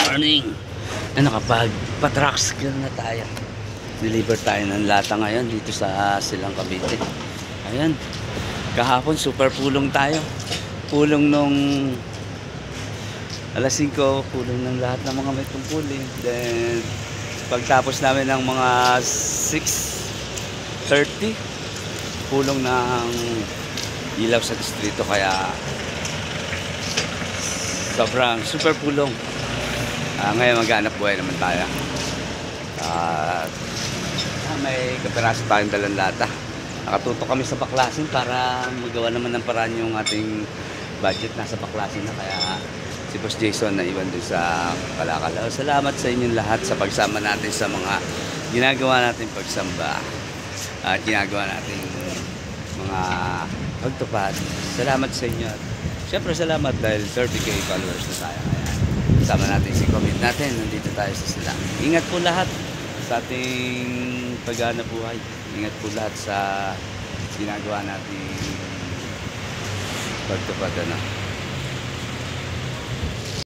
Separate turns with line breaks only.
morning. Nakapag-patrax na tayo. Deliver tayo ng lata ngayon dito sa Silang Cavite. Ayan. Kahapon super pulong tayo. Pulong nung alas 5, pulong ng lahat ng mga may tungkulin. Then pagtapos namin ng mga 6:30, pulong ng ilaw sa distrito, kaya sobrang super pulong. Ngayon maghanap buhay naman tayo. May kapiraso tayong dalang lata. Nakatuto kami sa baklasin para magawa naman ng paraan yung ating budget. Nasa baklasin na, kaya si Boss Jason na iwan dun sa Kalakal. Salamat sa inyong lahat sa pagsama natin sa mga ginagawa natin pagsamba at ginagawa natin mga pagtupad. Salamat sa inyo. Siyempre salamat dahil 30k followers na tayo. Kasama natin si comment natin. Nandito tayo sa sila. Ingat po lahat sa ating paghanap buhay. Ingat po lahat sa ginagawa natin pagtupad.